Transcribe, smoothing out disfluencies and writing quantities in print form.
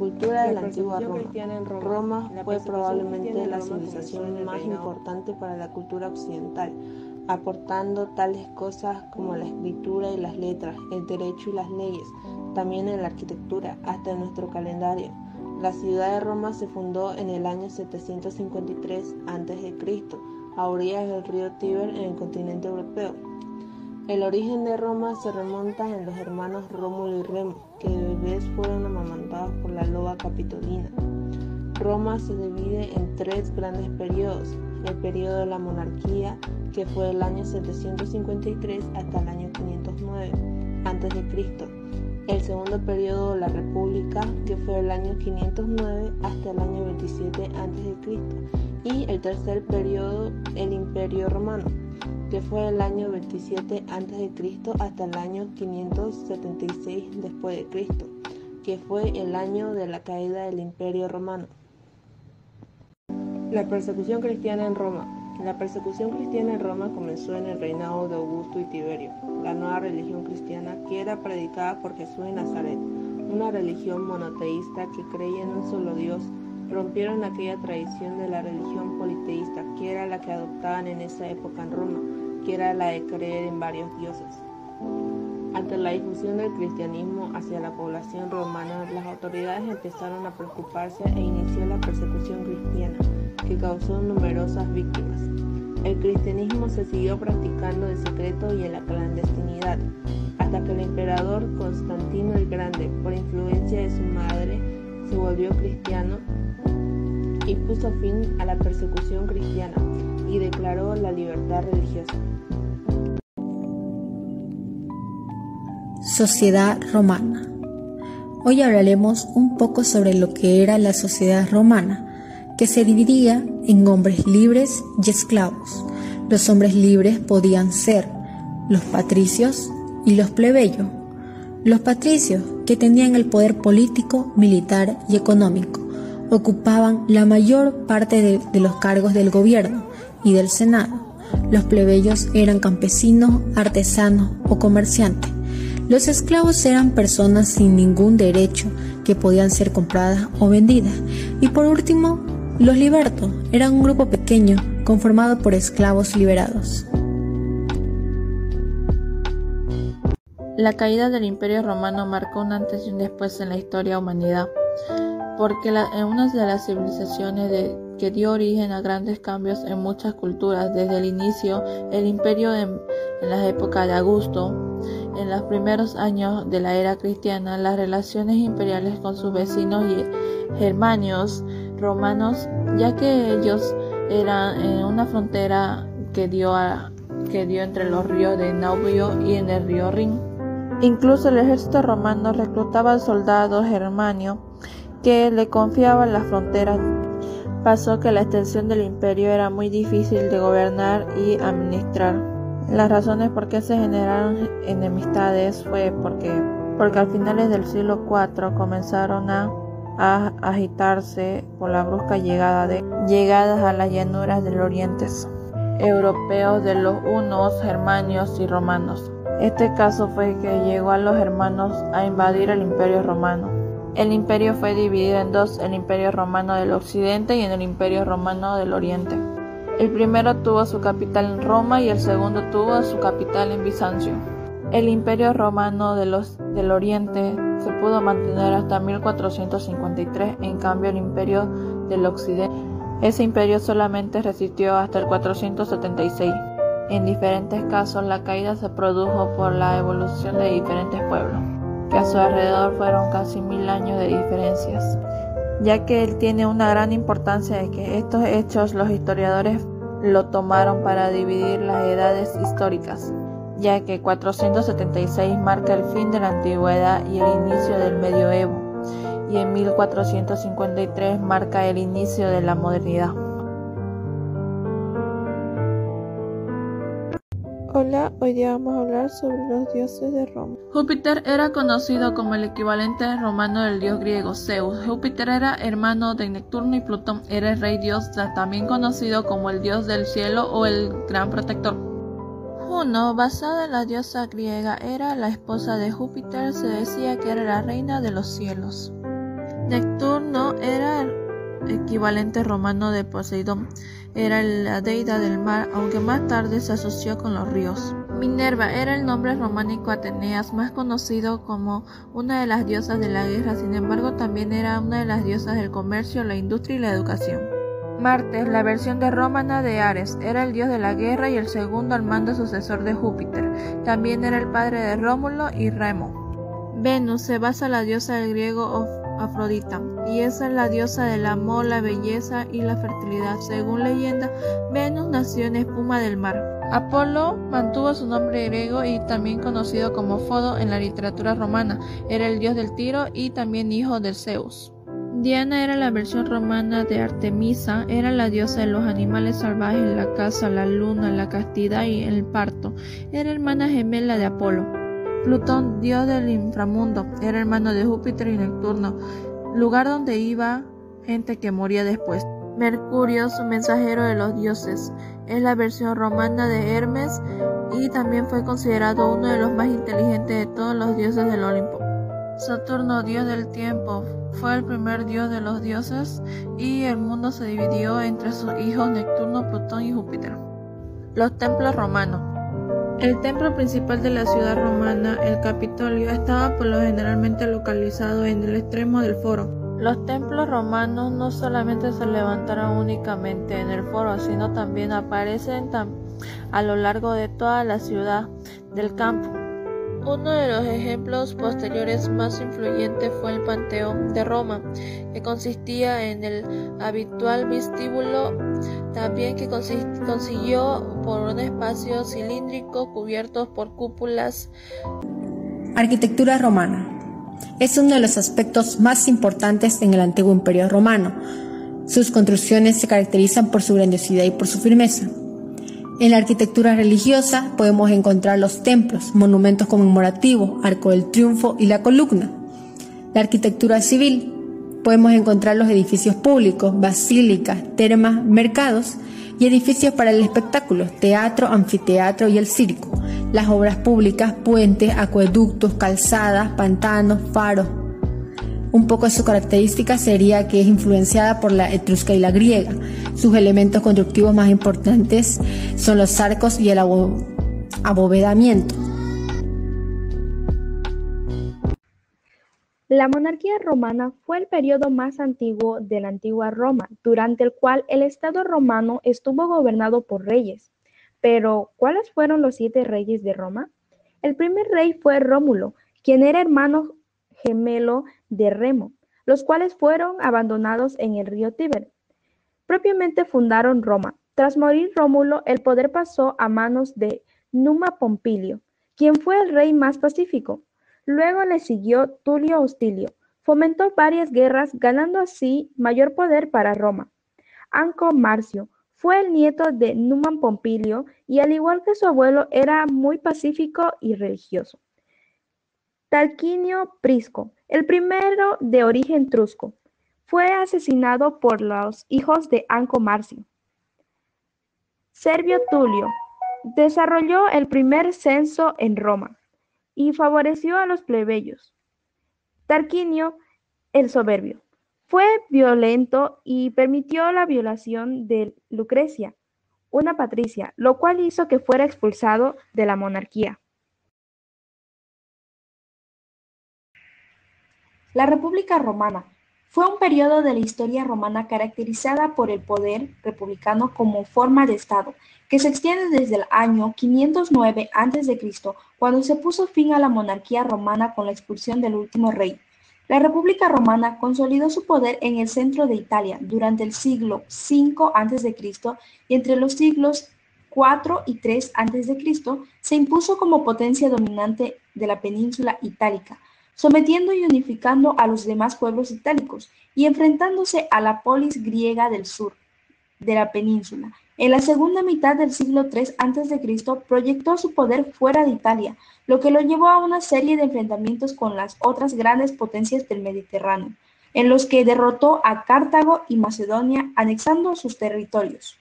cultura de la antigua Roma fue probablemente la civilización más importante para la cultura occidental, aportando tales cosas como la escritura y las letras, el derecho y las leyes, también en la arquitectura, hasta en nuestro calendario. La ciudad de Roma se fundó en el año 753 a.C., a orillas del río Tíber en el continente europeo. El origen de Roma se remonta en los hermanos Rómulo y Remo, que de bebés fueron amamantados por la loba Capitolina. Roma se divide en tres grandes periodos: el periodo de la monarquía, que fue del año 753 hasta el año 509 a.C., el segundo periodo de la república, que fue del año 509 hasta el año 27 a.C., y el tercer periodo, el imperio romano, que fue del año 27 a.C. hasta el año 576 después de Cristo, que fue el año de la caída del imperio romano. La persecución cristiana en Roma. La persecución cristiana en Roma comenzó en el reinado de Augusto y Tiberio. La nueva religión cristiana, que era predicada por Jesús de Nazaret, una religión monoteísta que creía en un solo Dios, rompieron aquella tradición de la religión politeísta, que era la que adoptaban en esa época en Roma, que era la de creer en varios dioses. Ante la difusión del cristianismo hacia la población romana, las autoridades empezaron a preocuparse e inició la persecución cristiana, que causó numerosas víctimas. El cristianismo se siguió practicando en secreto y en la clandestinidad, hasta que el emperador Constantino el Grande, por influencia de su madre, se volvió cristiano y puso fin a la persecución cristiana y declaró la libertad religiosa. Sociedad romana. Hoy hablaremos un poco sobre lo que era la sociedad romana, que se dividía en hombres libres y esclavos. Los hombres libres podían ser los patricios y los plebeyos. Los patricios, que tenían el poder político, militar y económico, ocupaban la mayor parte de los cargos del gobierno y del senado. Los plebeyos eran campesinos, artesanos o comerciantes. Los esclavos eran personas sin ningún derecho que podían ser compradas o vendidas. Y por último, los libertos eran un grupo pequeño conformado por esclavos liberados. La caída del Imperio Romano marcó un antes y un después en la historia de la humanidad, porque en una de las civilizaciones que dio origen a grandes cambios en muchas culturas. Desde el inicio, el imperio en la época de Augusto, en los primeros años de la era cristiana, las relaciones imperiales con sus vecinos y germanios romanos, ya que ellos eran en una frontera que dio entre los ríos de Danubio y en el río Rin. Incluso el ejército romano reclutaba soldados germanios que le confiaban las fronteras. Pasó que la extensión del imperio era muy difícil de gobernar y administrar. Las razones por qué se generaron enemistades fue porque al finales del siglo IV comenzaron a agitarse por la brusca llegadas a las llanuras del oriente europeos de los hunos, germanios y romanos. Este caso fue que llegó a los germanos a invadir el imperio romano. El imperio fue dividido en dos: el imperio romano del occidente y el imperio romano del oriente. El primero tuvo su capital en Roma y el segundo tuvo su capital en Bizancio. El imperio romano del oriente se pudo mantener hasta 1453, en cambio el imperio del occidente, ese imperio solamente resistió hasta el 476. En diferentes casos, la caída se produjo por la evolución de diferentes pueblos, que a su alrededor fueron casi 1000 años de diferencias, ya que él tiene una gran importancia de que estos hechos los historiadores lo tomaron para dividir las edades históricas, ya que 476 marca el fin de la antigüedad y el inicio del medioevo, y en 1453 marca el inicio de la modernidad. Hola, hoy día vamos a hablar sobre los dioses de Roma. Júpiter era conocido como el equivalente romano del dios griego Zeus. Júpiter era hermano de Neptuno y Plutón era el rey dios, también conocido como el dios del cielo o el gran protector. Juno, basada en la diosa griega, era la esposa de Júpiter. Se decía que era la reina de los cielos. Neptuno Juno era el equivalente romano de Poseidón, era la deidad del mar, aunque más tarde se asoció con los ríos. Minerva era el nombre románico Ateneas, más conocido como una de las diosas de la guerra, sin embargo también era una de las diosas del comercio, la industria y la educación. Marte, la versión de romana de Ares, era el dios de la guerra y el segundo al mando sucesor de Júpiter. También era el padre de Rómulo y Remo. Venus se basa en la diosa del griego Afrodita, y esa es la diosa del amor, la belleza y la fertilidad. Según leyenda, Venus nació en espuma del mar. Apolo mantuvo su nombre griego y también conocido como Fodo en la literatura romana. Era el dios del tiro y también hijo de Zeus. Diana era la versión romana de Artemisa, era la diosa de los animales salvajes, la caza, la luna, la castidad y el parto. Era hermana gemela de Apolo. Plutón, dios del inframundo, era hermano de Júpiter y Neptuno, lugar donde iba gente que moría después. Mercurio, su mensajero de los dioses, es la versión romana de Hermes y también fue considerado uno de los más inteligentes de todos los dioses del Olimpo. Saturno, dios del tiempo, fue el primer dios de los dioses y el mundo se dividió entre sus hijos Neptuno, Plutón y Júpiter. Los templos romanos. El templo principal de la ciudad romana, el Capitolio, estaba por lo generalmente localizado en el extremo del foro. Los templos romanos no solamente se levantaron únicamente en el foro, sino también aparecen a lo largo de toda la ciudad del campo. Uno de los ejemplos posteriores más influyentes fue el Panteón de Roma, que consistía en el habitual vestíbulo, también que consiguió por un espacio cilíndrico cubierto por cúpulas. Arquitectura romana. Es uno de los aspectos más importantes en el antiguo Imperio Romano. Sus construcciones se caracterizan por su grandiosidad y por su firmeza. En la arquitectura religiosa podemos encontrar los templos, monumentos conmemorativos, Arco del Triunfo y la columna. La arquitectura civil, podemos encontrar los edificios públicos, basílicas, termas, mercados y edificios para el espectáculo, teatro, anfiteatro y el circo. Las obras públicas, puentes, acueductos, calzadas, pantanos, faros. Un poco de su característica sería que es influenciada por la etrusca y la griega. Sus elementos constructivos más importantes son los arcos y el abovedamiento. La monarquía romana fue el periodo más antiguo de la antigua Roma, durante el cual el Estado romano estuvo gobernado por reyes. Pero, ¿cuáles fueron los 7 reyes de Roma? El primer rey fue Rómulo, quien era hermano gemelo de Remo, los cuales fueron abandonados en el río Tíber. Propiamente fundaron Roma. Tras morir Rómulo, el poder pasó a manos de Numa Pompilio, quien fue el rey más pacífico. Luego le siguió Tulio Hostilio. Fomentó varias guerras, ganando así mayor poder para Roma. Anco Marcio fue el nieto de Numa Pompilio y, al igual que su abuelo, era muy pacífico y religioso. Tarquinio Prisco, el primero de origen etrusco, fue asesinado por los hijos de Anco Marcio. Servio Tulio desarrolló el primer censo en Roma y favoreció a los plebeyos. Tarquinio el Soberbio fue violento y permitió la violación de Lucrecia, una patricia, lo cual hizo que fuera expulsado de la monarquía. La República Romana fue un periodo de la historia romana caracterizada por el poder republicano como forma de Estado, que se extiende desde el año 509 a.C., cuando se puso fin a la monarquía romana con la expulsión del último rey. La República Romana consolidó su poder en el centro de Italia durante el siglo V a.C. y entre los siglos IV y III a.C. se impuso como potencia dominante de la península itálica, sometiendo y unificando a los demás pueblos itálicos y enfrentándose a la polis griega del sur de la península. En la segunda mitad del siglo III a.C. proyectó su poder fuera de Italia, lo que lo llevó a una serie de enfrentamientos con las otras grandes potencias del Mediterráneo, en los que derrotó a Cartago y Macedonia, anexando sus territorios.